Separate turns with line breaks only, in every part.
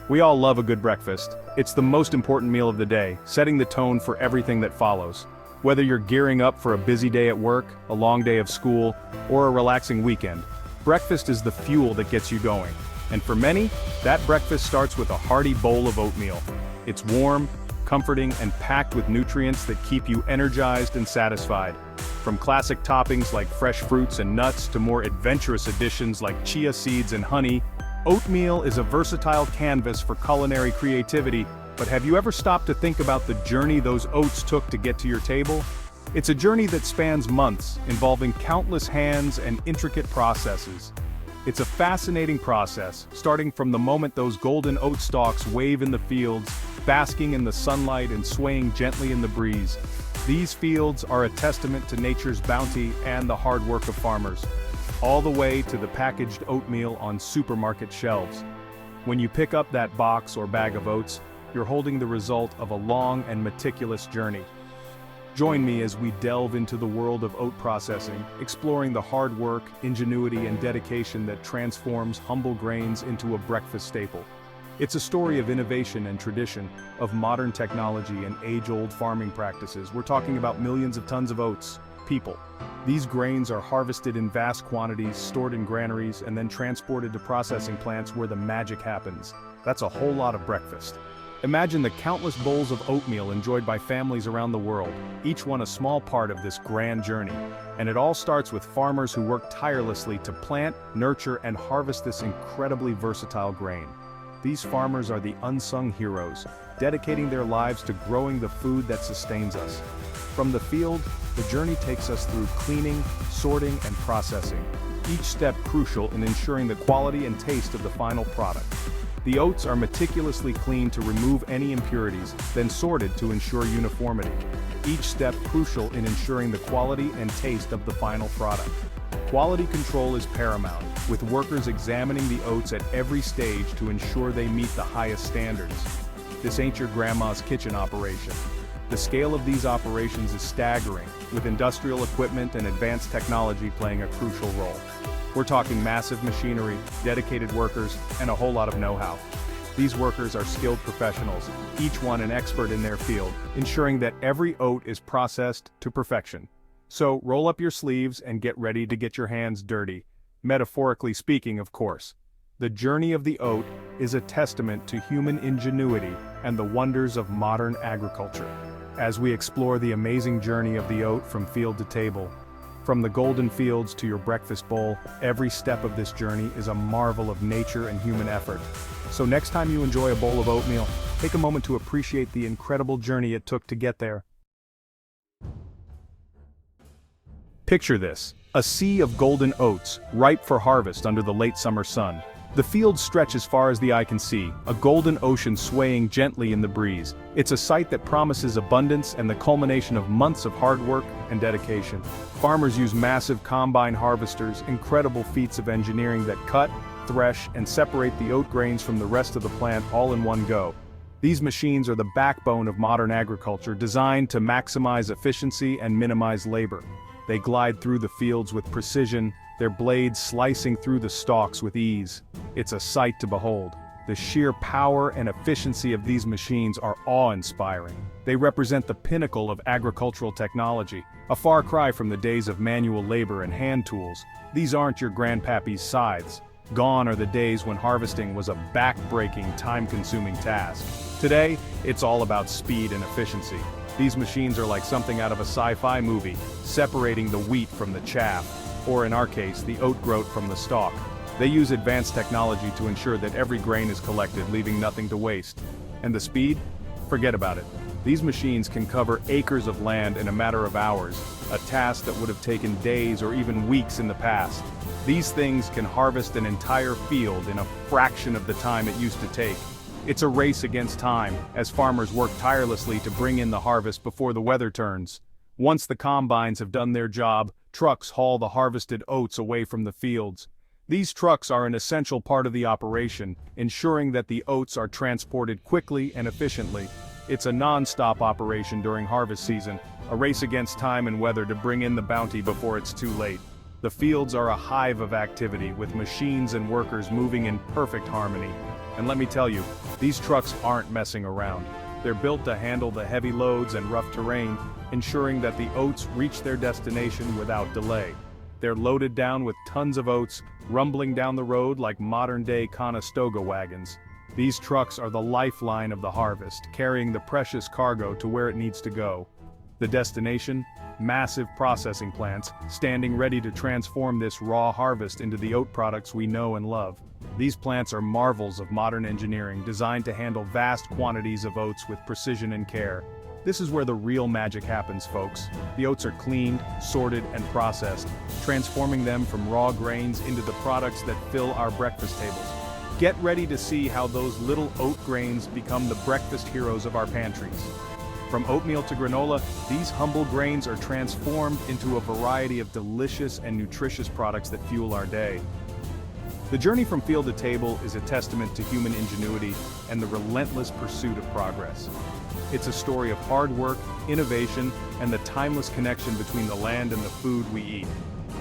We all love a good breakfast. It's the most important meal of the day, setting the tone for everything that follows. Whether you're gearing up for a busy day at work, a long day of school, or a relaxing weekend, breakfast is the fuel that gets you going. And for many, that breakfast starts with a hearty bowl of oatmeal. It's warm, comforting, and packed with nutrients that keep you energized and satisfied. From classic toppings like fresh fruits and nuts to more adventurous additions like chia seeds and honey, oatmeal is a versatile canvas for culinary creativity. But have you ever stopped to think about the journey those oats took to get to your table? It's a journey that spans months, involving countless hands and intricate processes. It's a fascinating process, starting from the moment those golden oat stalks wave in the fields, basking in the sunlight and swaying gently in the breeze. These fields are a testament to nature's bounty and the hard work of farmers, all the way to the packaged oatmeal on supermarket shelves. When you pick up that box or bag of oats, you're holding the result of a long and meticulous journey. Join me as we delve into the world of oat processing, exploring the hard work, ingenuity, and dedication that transforms humble grains into a breakfast staple. It's a story of innovation and tradition, of modern technology and age-old farming practices. We're talking about millions of tons of oats, people. These grains are harvested in vast quantities, stored in granaries, and then transported to processing plants where the magic happens. That's a whole lot of breakfast. Imagine the countless bowls of oatmeal enjoyed by families around the world, each one a small part of this grand journey. And it all starts with farmers who work tirelessly to plant, nurture, and harvest this incredibly versatile grain. These farmers are the unsung heroes, dedicating their lives to growing the food that sustains us. From the field, the journey takes us through cleaning, sorting, and processing, each step crucial in ensuring the quality and taste of the final product. The oats are meticulously cleaned to remove any impurities, then sorted to ensure uniformity. Each step crucial in ensuring the quality and taste of the final product. Quality control is paramount, with workers examining the oats at every stage to ensure they meet the highest standards. This ain't your grandma's kitchen operation. The scale of these operations is staggering, with industrial equipment and advanced technology playing a crucial role. We're talking massive machinery, dedicated workers, and a whole lot of know-how. These workers are skilled professionals, each one an expert in their field, ensuring that every oat is processed to perfection. So roll up your sleeves and get ready to get your hands dirty. Metaphorically speaking, of course. The journey of the oat is a testament to human ingenuity and the wonders of modern agriculture. As we explore the amazing journey of the oat from field to table, from the golden fields to your breakfast bowl, every step of this journey is a marvel of nature and human effort. So next time you enjoy a bowl of oatmeal, take a moment to appreciate the incredible journey it took to get there. Picture this, a sea of golden oats, ripe for harvest under the late summer sun. The fields stretch as far as the eye can see, a golden ocean swaying gently in the breeze. It's a sight that promises abundance and the culmination of months of hard work and dedication. Farmers use massive combine harvesters, incredible feats of engineering that cut, thresh, and separate the oat grains from the rest of the plant all in one go. These machines are the backbone of modern agriculture, designed to maximize efficiency and minimize labor. They glide through the fields with precision, their blades slicing through the stalks with ease. It's a sight to behold. The sheer power and efficiency of these machines are awe-inspiring. They represent the pinnacle of agricultural technology, a far cry from the days of manual labor and hand tools. These aren't your grandpappy's scythes. Gone are the days when harvesting was a back-breaking, time-consuming task. Today, it's all about speed and efficiency. These machines are like something out of a sci-fi movie, separating the wheat from the chaff, or in our case, the oat groat from the stalk. They use advanced technology to ensure that every grain is collected, leaving nothing to waste. And the speed? Forget about it. These machines can cover acres of land in a matter of hours, a task that would have taken days or even weeks in the past. These things can harvest an entire field in a fraction of the time it used to take. It's a race against time, as farmers work tirelessly to bring in the harvest before the weather turns. Once the combines have done their job, trucks haul the harvested oats away from the fields. These trucks are an essential part of the operation, ensuring that the oats are transported quickly and efficiently. It's a non-stop operation during harvest season, a race against time and weather to bring in the bounty before it's too late. The fields are a hive of activity, with machines and workers moving in perfect harmony. And let me tell you, these trucks aren't messing around. They're built to handle the heavy loads and rough terrain, ensuring that the oats reach their destination without delay. They're loaded down with tons of oats, rumbling down the road like modern-day Conestoga wagons. These trucks are the lifeline of the harvest, carrying the precious cargo to where it needs to go. The destination? Massive processing plants, standing ready to transform this raw harvest into the oat products we know and love. These plants are marvels of modern engineering, designed to handle vast quantities of oats with precision and care. This is where the real magic happens, folks. The oats are cleaned, sorted, and processed, transforming them from raw grains into the products that fill our breakfast tables. Get ready to see how those little oat grains become the breakfast heroes of our pantries. From oatmeal to granola, these humble grains are transformed into a variety of delicious and nutritious products that fuel our day. The journey from field to table is a testament to human ingenuity and the relentless pursuit of progress. It's a story of hard work, innovation, and the timeless connection between the land and the food we eat.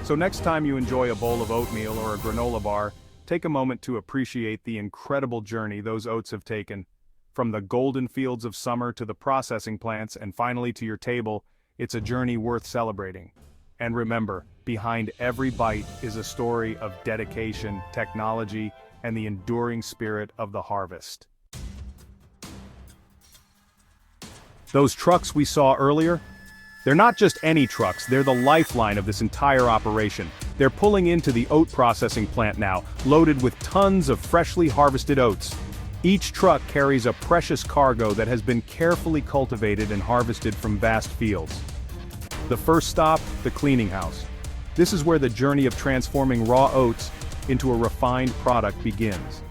So next time you enjoy a bowl of oatmeal or a granola bar, take a moment to appreciate the incredible journey those oats have taken. From the golden fields of summer to the processing plants and finally to your table, it's a journey worth celebrating. And remember, behind every bite is a story of dedication, technology, and the enduring spirit of the harvest. Those trucks we saw earlier? They're not just any trucks, they're the lifeline of this entire operation. They're pulling into the oat processing plant now, loaded with tons of freshly harvested oats. Each truck carries a precious cargo that has been carefully cultivated and harvested from vast fields. The first stop, the cleaning house. This is where the journey of transforming raw oats into a refined product begins.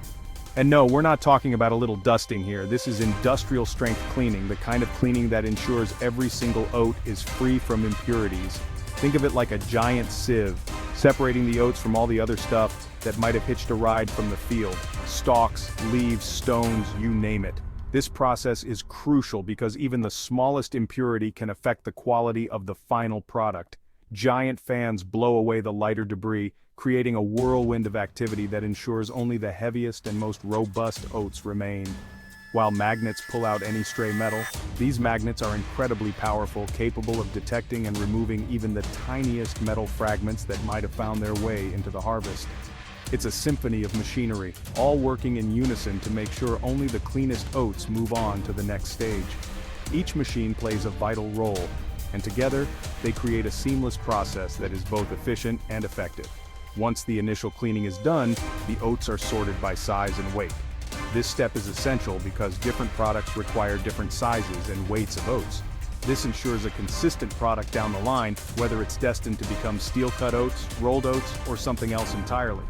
And no, we're not talking about a little dusting here. This is industrial strength cleaning, the kind of cleaning that ensures every single oat is free from impurities. Think of it like a giant sieve, separating the oats from all the other stuff that might have hitched a ride from the field. Stalks, leaves, stones, you name it. This process is crucial because even the smallest impurity can affect the quality of the final product. Giant fans blow away the lighter debris, creating a whirlwind of activity that ensures only the heaviest and most robust oats remain. While magnets pull out any stray metal, these magnets are incredibly powerful, capable of detecting and removing even the tiniest metal fragments that might have found their way into the harvest. It's a symphony of machinery, all working in unison to make sure only the cleanest oats move on to the next stage. Each machine plays a vital role, and together, they create a seamless process that is both efficient and effective. Once the initial cleaning is done, the oats are sorted by size and weight. This step is essential because different products require different sizes and weights of oats. This ensures a consistent product down the line, whether it's destined to become steel-cut oats, rolled oats, or something else entirely.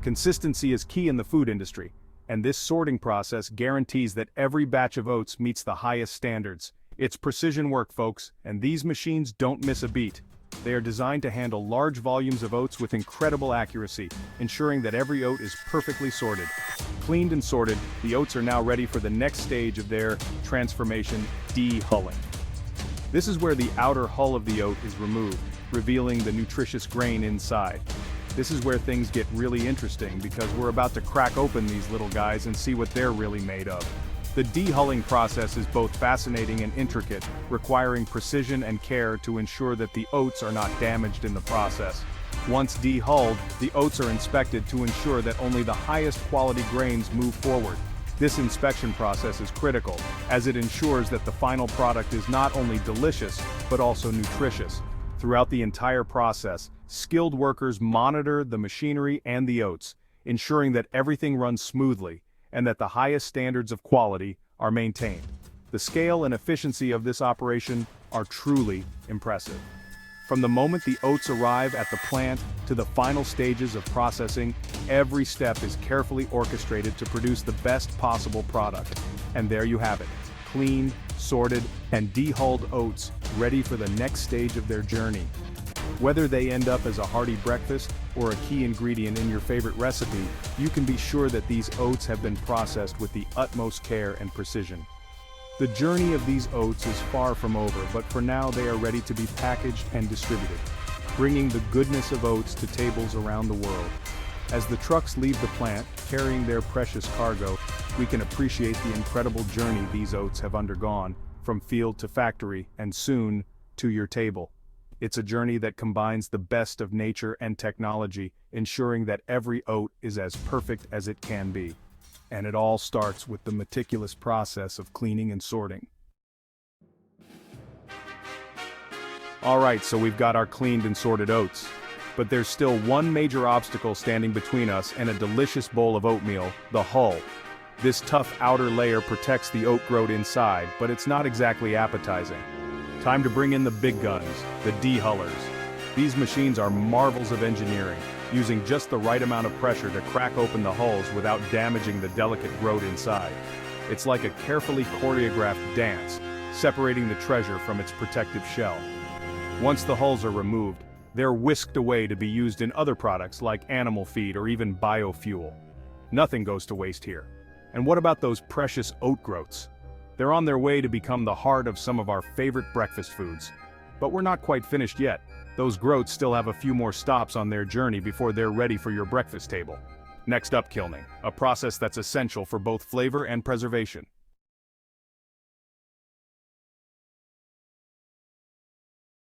Consistency is key in the food industry, and this sorting process guarantees that every batch of oats meets the highest standards. It's precision work, folks, and these machines don't miss a beat. They are designed to handle large volumes of oats with incredible accuracy, ensuring that every oat is perfectly sorted. Cleaned and sorted, the oats are now ready for the next stage of their transformation, dehulling. This is where the outer hull of the oat is removed, revealing the nutritious grain inside. This is where things get really interesting because we're about to crack open these little guys and see what they're really made of. The dehulling process is both fascinating and intricate, requiring precision and care to ensure that the oats are not damaged in the process. Once dehulled, the oats are inspected to ensure that only the highest quality grains move forward. This inspection process is critical, as it ensures that the final product is not only delicious, but also nutritious. Throughout the entire process, skilled workers monitor the machinery and the oats, ensuring that everything runs smoothly, and that the highest standards of quality are maintained. The scale and efficiency of this operation are truly impressive. From the moment the oats arrive at the plant to the final stages of processing, every step is carefully orchestrated to produce the best possible product. And there you have it, cleaned, sorted, and dehulled oats ready for the next stage of their journey. Whether they end up as a hearty breakfast or a key ingredient in your favorite recipe, you can be sure that these oats have been processed with the utmost care and precision. The journey of these oats is far from over, but for now they are ready to be packaged and distributed, bringing the goodness of oats to tables around the world. As the trucks leave the plant, carrying their precious cargo, we can appreciate the incredible journey these oats have undergone, from field to factory, and soon, to your table. It's a journey that combines the best of nature and technology, ensuring that every oat is as perfect as it can be. And it all starts with the meticulous process of cleaning and sorting. Alright, so we've got our cleaned and sorted oats. But there's still one major obstacle standing between us and a delicious bowl of oatmeal: the hull. This tough outer layer protects the oat groat inside, but it's not exactly appetizing. Time to bring in the big guns, the dehullers. These machines are marvels of engineering, using just the right amount of pressure to crack open the hulls without damaging the delicate groat inside. It's like a carefully choreographed dance, separating the treasure from its protective shell. Once the hulls are removed, they're whisked away to be used in other products like animal feed or even biofuel. Nothing goes to waste here. And what about those precious oat groats? They're on their way to become the heart of some of our favorite breakfast foods. But we're not quite finished yet. Those groats still have a few more stops on their journey before they're ready for your breakfast table. Next up, kilning, a process that's essential for both flavor and preservation.